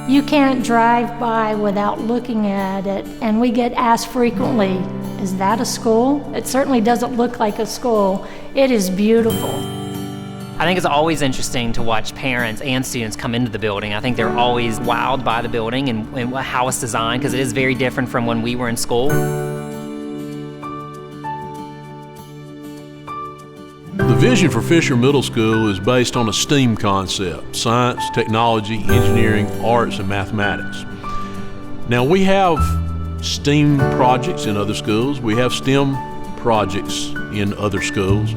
You can't drive by without looking at it, and we get asked frequently, is that a school? It certainly doesn't look like a school. It is beautiful. I think it's always interesting to watch parents and students come into the building. I think they're always wowed by the building and how it's designed, because it is very different from when we were in school. The vision for Fisher Middle School is based on a STEAM concept: science, technology, engineering, arts, and mathematics. Now, we have STEAM projects in other schools. We have STEM projects in other schools.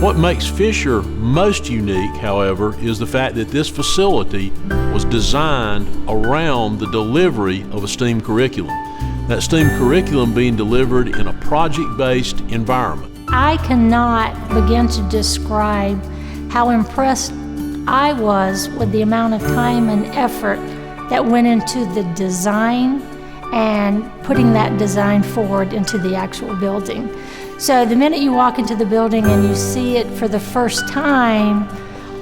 What makes Fisher most unique, however, is the fact that this facility was designed around the delivery of a STEAM curriculum. That STEAM curriculum being delivered in a project-based environment. I cannot begin to describe how impressed I was with the amount of time and effort that went into the design and putting that design forward into the actual building. So the minute you walk into the building and you see it for the first time,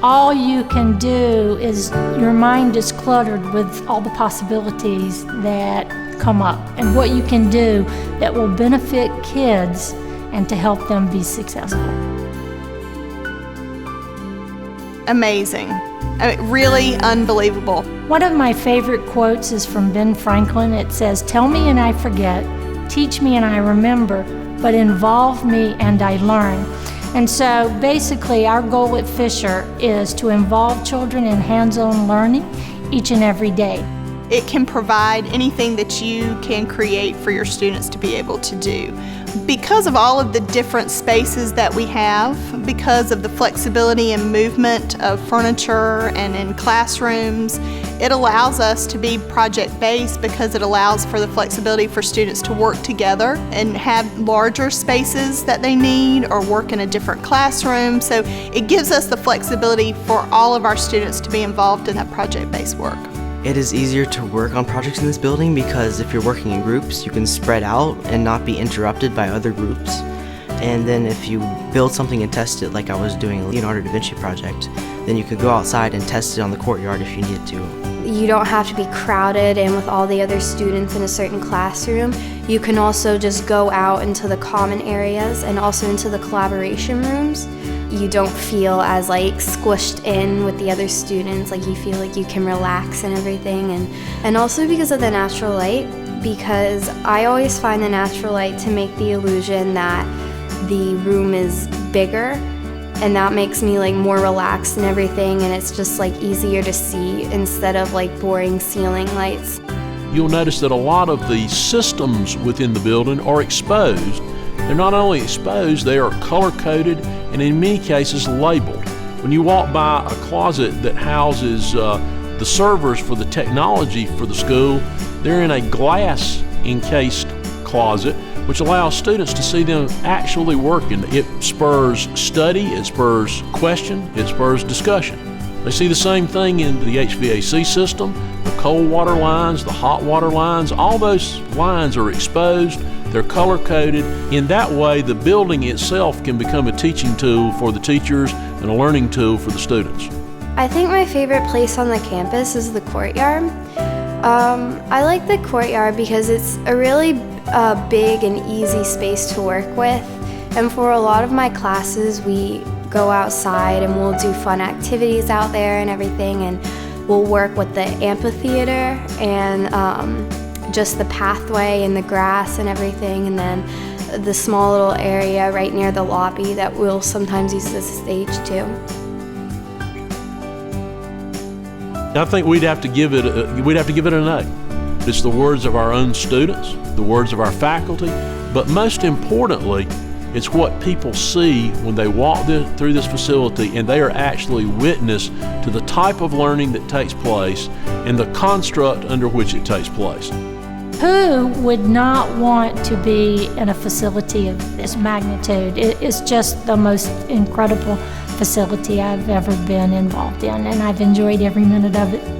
all you can do is, your mind is cluttered with all the possibilities that come up and what you can do that will benefit kids and to help them be successful. Amazing. I mean, really unbelievable. One of my favorite quotes is from Ben Franklin. It says, "Tell me and I forget, teach me and I remember, but involve me and I learn." And so basically our goal at Fisher is to involve children in hands-on learning each and every day. It can provide anything that you can create for your students to be able to do. Because of all of the different spaces that we have, because of the flexibility and movement of furniture and in classrooms, it allows us to be project-based because it allows for the flexibility for students to work together and have larger spaces that they need or work in a different classroom. So it gives us the flexibility for all of our students to be involved in that project-based work. It is easier to work on projects in this building because if you're working in groups, you can spread out and not be interrupted by other groups. And then if you build something and test it, like I was doing a Leonardo da Vinci project, then you could go outside and test it on the courtyard if you needed to. You don't have to be crowded in with all the other students in a certain classroom. You can also just go out into the common areas and also into the collaboration rooms. You don't feel as like squished in with the other students, like you feel like you can relax and everything. And also because of the natural light, because I always find the natural light to make the illusion that the room is bigger, and that makes me like more relaxed and everything, and it's just like easier to see instead of like boring ceiling lights. You'll notice that a lot of the systems within the building are exposed. They're not only exposed, they are color-coded and in many cases labeled. When you walk by a closet that houses the servers for the technology for the school, they're in a glass encased closet, which allows students to see them actually working. It spurs study, it spurs question, it spurs discussion. They see the same thing in the HVAC system, the cold water lines, the hot water lines. All those lines are exposed, they're color-coded. In that way, the building itself can become a teaching tool for the teachers and a learning tool for the students. I think my favorite place on the campus is the courtyard. I like the courtyard because it's a really big and easy space to work with. And for a lot of my classes, we go outside and we'll do fun activities out there and everything, and we'll work with the amphitheater and just the pathway and the grass and everything, and then the small little area right near the lobby that we'll sometimes use as a stage too. I think we'd have to give it an A. It's the words of our own students, the words of our faculty, but most importantly, it's what people see when they walk through this facility and they are actually witness to the type of learning that takes place and the construct under which it takes place. Who would not want to be in a facility of this magnitude? It's just the most incredible facility I've ever been involved in, and I've enjoyed every minute of it.